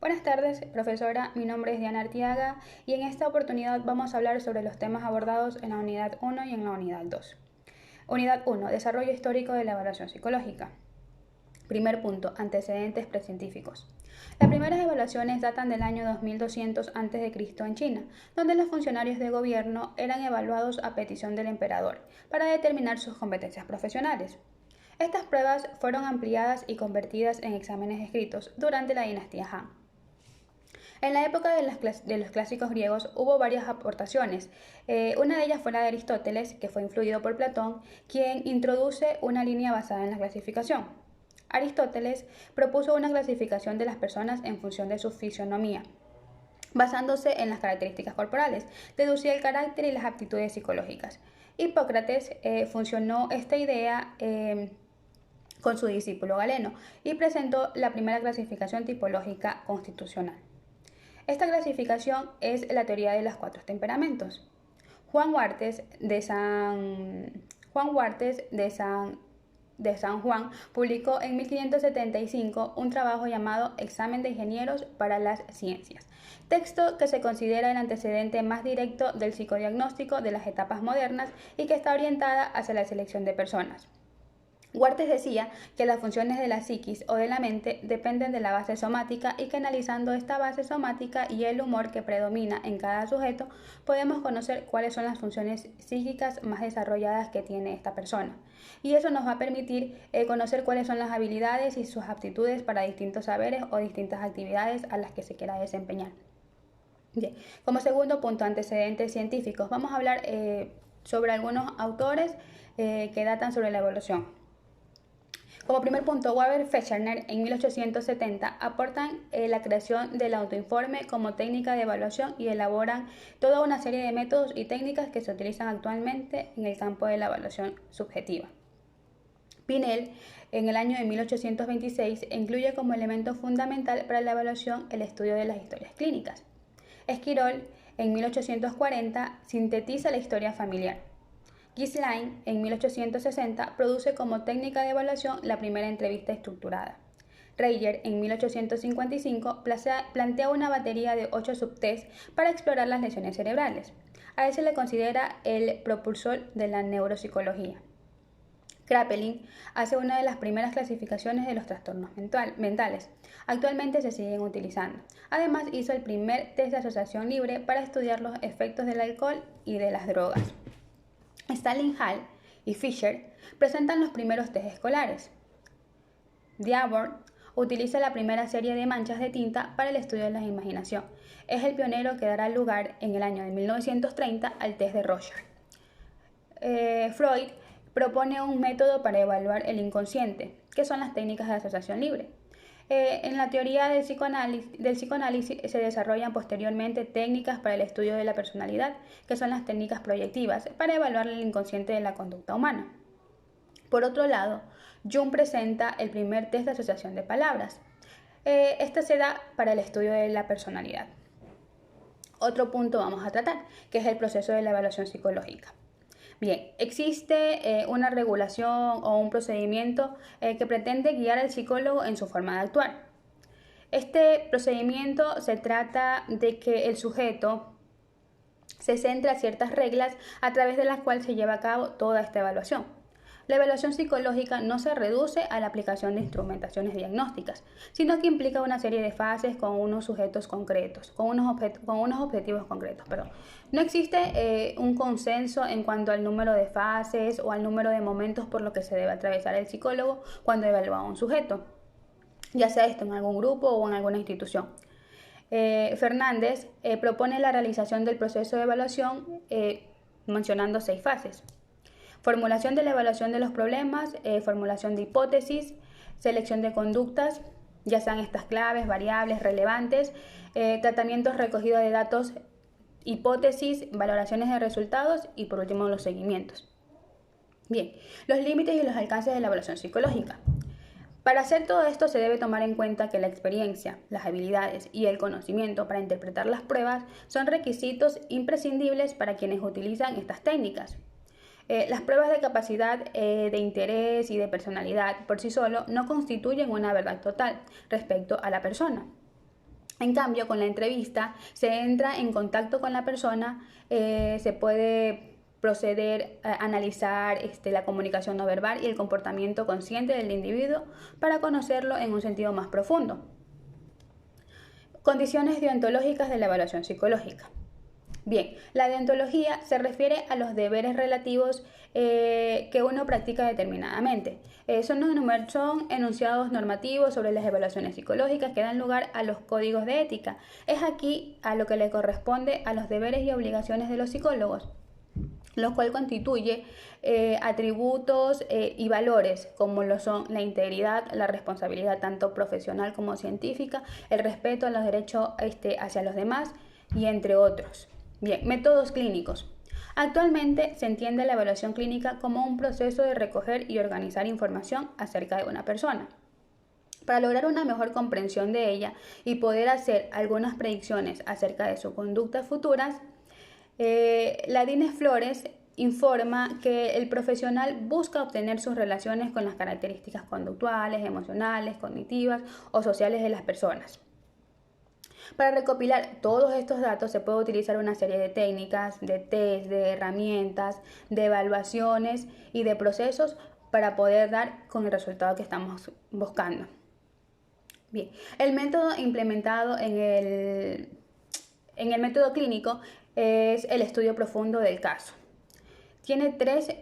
Buenas tardes, profesora. Mi nombre es Diana Artiaga y en esta oportunidad vamos a hablar sobre los temas abordados en la unidad 1 y en la unidad 2. Unidad 1. Desarrollo histórico de la evaluación psicológica. Primer punto. Antecedentes precientíficos. Las primeras evaluaciones datan del año 2200 a.C. en China, donde los funcionarios de gobierno eran evaluados a petición del emperador para determinar sus competencias profesionales. Estas pruebas fueron ampliadas y convertidas en exámenes escritos durante la dinastía Han. En la época de los clásicos griegos hubo varias aportaciones. Una de ellas fue la de Aristóteles, que fue influido por Platón, quien introduce una línea basada en la clasificación. Aristóteles propuso una clasificación de las personas en función de su fisionomía, basándose en las características corporales, deducía el carácter y las aptitudes psicológicas. Hipócrates funcionó esta idea con su discípulo Galeno y presentó la primera clasificación tipológica constitucional. Esta clasificación es la teoría de los 4 temperamentos. Juan Huartes de San Juan publicó en 1575 un trabajo llamado Examen de Ingenieros para las Ciencias, texto que se considera el antecedente más directo del psicodiagnóstico de las etapas modernas y que está orientada hacia la selección de personas. Huartes decía que las funciones de la psiquis o de la mente dependen de la base somática y que analizando esta base somática y el humor que predomina en cada sujeto, podemos conocer cuáles son las funciones psíquicas más desarrolladas que tiene esta persona. Y eso nos va a permitir conocer cuáles son las habilidades y sus aptitudes para distintos saberes o distintas actividades a las que se quiera desempeñar. Bien. Como segundo punto, antecedentes científicos, vamos a hablar sobre algunos autores que datan sobre la evolución. Como primer punto, Weber y Fechner en 1870 aportan la creación del autoinforme como técnica de evaluación y elaboran toda una serie de métodos y técnicas que se utilizan actualmente en el campo de la evaluación subjetiva. Pinel, en el año de 1826, incluye como elemento fundamental para la evaluación el estudio de las historias clínicas. Esquirol, en 1840, sintetiza la historia familiar. Ghislaine, en 1860, produce como técnica de evaluación la primera entrevista estructurada. Reyer, en 1855, plantea una batería de 8 subtests para explorar las lesiones cerebrales. A él se le considera el propulsor de la neuropsicología. Kraepelin hace una de las primeras clasificaciones de los trastornos mentales. Actualmente se siguen utilizando. Además, hizo el primer test de asociación libre para estudiar los efectos del alcohol y de las drogas. Stalin Hall y Fisher presentan los primeros test escolares. Dearborn utiliza la primera serie de manchas de tinta para el estudio de la imaginación. Es el pionero que dará lugar en el año de 1930 al test de Rorschach. Freud propone un método para evaluar el inconsciente, que son las técnicas de asociación libre. En la teoría del psicoanálisis se desarrollan posteriormente técnicas para el estudio de la personalidad, que son las técnicas proyectivas, para evaluar el inconsciente de la conducta humana. Por otro lado, Jung presenta el primer test de asociación de palabras. Este se da para el estudio de la personalidad. Otro punto vamos a tratar, que es el proceso de la evaluación psicológica. Bien, existe una regulación o un procedimiento que pretende guiar al psicólogo en su forma de actuar. Este procedimiento se trata de que el sujeto se centra en ciertas reglas a través de las cuales se lleva a cabo toda esta evaluación. La evaluación psicológica no se reduce a la aplicación de instrumentaciones diagnósticas, sino que implica una serie de fases con unos sujetos concretos, con unos objetivos concretos. No existe un consenso en cuanto al número de fases o al número de momentos por los que se debe atravesar el psicólogo cuando evalúa a un sujeto, ya sea esto en algún grupo o en alguna institución. Fernández propone la realización del proceso de evaluación mencionando 6 fases. Formulación de la evaluación de los problemas, formulación de hipótesis, selección de conductas, ya sean estas claves, variables, relevantes, tratamientos recogidos de datos, hipótesis, valoraciones de resultados y por último los seguimientos. Bien, los límites y los alcances de la evaluación psicológica. Para hacer todo esto se debe tomar en cuenta que la experiencia, las habilidades y el conocimiento para interpretar las pruebas son requisitos imprescindibles para quienes utilizan estas técnicas. Las pruebas de capacidad, de interés y de personalidad por sí solo no constituyen una verdad total respecto a la persona. En cambio, con la entrevista se entra en contacto con la persona, se puede proceder a analizar la comunicación no verbal y el comportamiento consciente del individuo para conocerlo en un sentido más profundo. Condiciones deontológicas de la evaluación psicológica. Bien, la deontología se refiere a los deberes relativos que uno practica determinadamente. Son enunciados normativos sobre las evaluaciones psicológicas que dan lugar a los códigos de ética. Es aquí a lo que le corresponde a los deberes y obligaciones de los psicólogos, lo cual constituye atributos y valores como lo son la integridad, la responsabilidad tanto profesional como científica, el respeto a los derechos hacia los demás y entre otros. Bien, métodos clínicos. Actualmente se entiende la evaluación clínica como un proceso de recoger y organizar información acerca de una persona. Para lograr una mejor comprensión de ella y poder hacer algunas predicciones acerca de sus conductas futuras, la Dines Flores informa que el profesional busca obtener sus relaciones con las características conductuales, emocionales, cognitivas o sociales de las personas. Para recopilar todos estos datos se puede utilizar una serie de técnicas, de test, de herramientas, de evaluaciones y de procesos para poder dar con el resultado que estamos buscando. Bien, el método implementado en el método clínico es el estudio profundo del caso. Tiene 3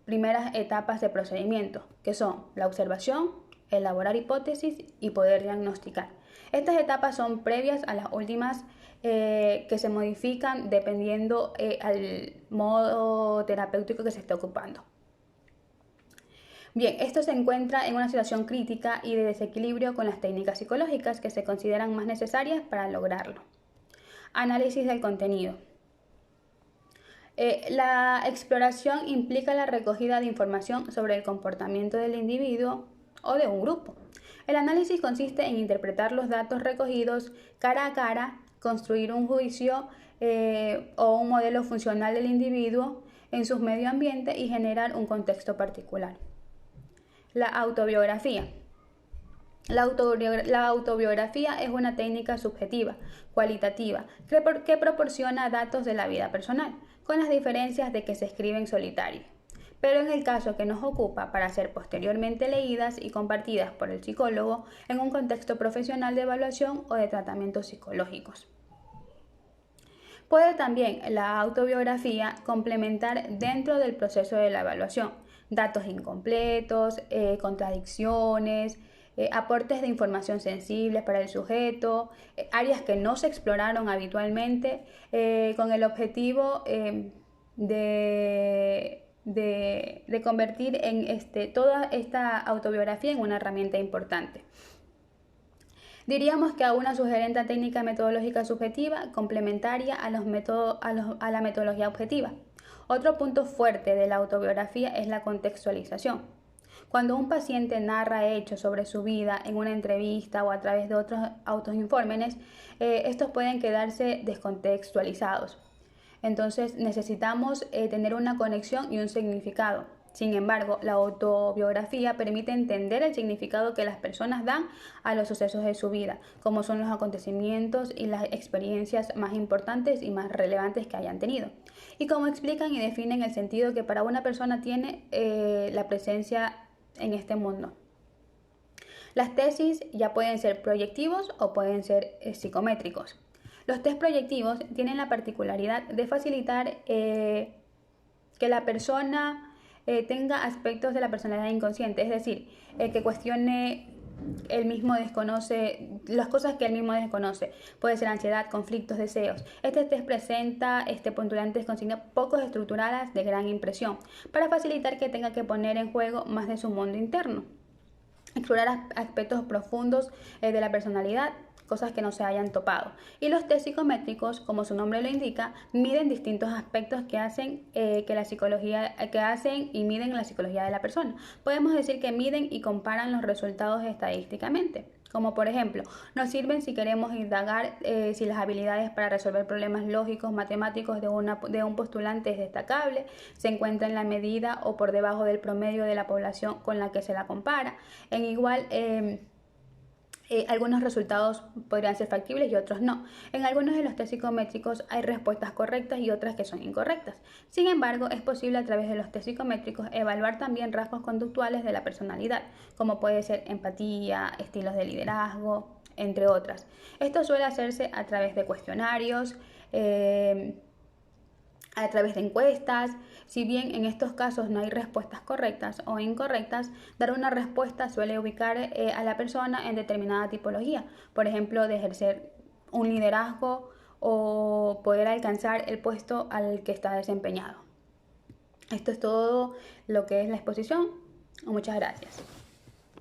primeras etapas de procedimiento, que son la observación, elaborar hipótesis y poder diagnosticar. Estas etapas son previas a las últimas que se modifican dependiendo al modo terapéutico que se esté ocupando. Bien, esto se encuentra en una situación crítica y de desequilibrio con las técnicas psicológicas que se consideran más necesarias para lograrlo. Análisis del contenido. La exploración implica la recogida de información sobre el comportamiento del individuo o de un grupo. El análisis consiste en interpretar los datos recogidos cara a cara, construir un juicio o un modelo funcional del individuo en su medio ambiente y generar un contexto particular. La autobiografía. La autobiografía es una técnica subjetiva, cualitativa, que proporciona datos de la vida personal, con las diferencias de que se escribe en solitario. Pero en el caso que nos ocupa para ser posteriormente leídas y compartidas por el psicólogo en un contexto profesional de evaluación o de tratamientos psicológicos. Puede también la autobiografía complementar dentro del proceso de la evaluación datos incompletos, contradicciones, aportes de información sensibles para el sujeto, áreas que no se exploraron habitualmente, con el objetivo de convertir toda esta autobiografía en una herramienta importante. Diríamos que a una sugerente técnica metodológica subjetiva complementaria a la metodología objetiva. Otro punto fuerte de la autobiografía es la contextualización. Cuando un paciente narra hechos sobre su vida en una entrevista o a través de otros autoinformes, estos pueden quedarse descontextualizados. Entonces necesitamos tener una conexión y un significado. Sin embargo, la autobiografía permite entender el significado que las personas dan a los sucesos de su vida, como son los acontecimientos y las experiencias más importantes y más relevantes que hayan tenido, y cómo explican y definen el sentido que para una persona tiene la presencia en este mundo. Las tesis ya pueden ser proyectivos o pueden ser psicométricos. Los test proyectivos tienen la particularidad de facilitar que la persona tenga aspectos de la personalidad inconsciente, es decir, que cuestione las cosas que él mismo desconoce. Puede ser ansiedad, conflictos, deseos. Este test presenta postulantes consignas poco estructuradas de gran impresión, para facilitar que tenga que poner en juego más de su mundo interno. Explorar aspectos profundos de la personalidad, cosas que no se hayan topado. Y los test psicométricos, como su nombre lo indica, miden distintos aspectos que hacen y miden la psicología de la persona. Podemos decir que miden y comparan los resultados estadísticamente. Como por ejemplo, nos sirven si queremos indagar si las habilidades para resolver problemas lógicos, matemáticos de un postulante es destacable, se encuentra en la medida o por debajo del promedio de la población con la que se la compara. Algunos resultados podrían ser factibles y otros no. En algunos de los test psicométricos hay respuestas correctas y otras que son incorrectas. Sin embargo, es posible a través de los test psicométricos evaluar también rasgos conductuales de la personalidad, como puede ser empatía, estilos de liderazgo, entre otras. Esto suele hacerse a través de cuestionarios, a través de encuestas. Si bien en estos casos no hay respuestas correctas o incorrectas, dar una respuesta suele ubicar a la persona en determinada tipología, por ejemplo, de ejercer un liderazgo o poder alcanzar el puesto al que está desempeñado. Esto es todo lo que es la exposición. Muchas gracias.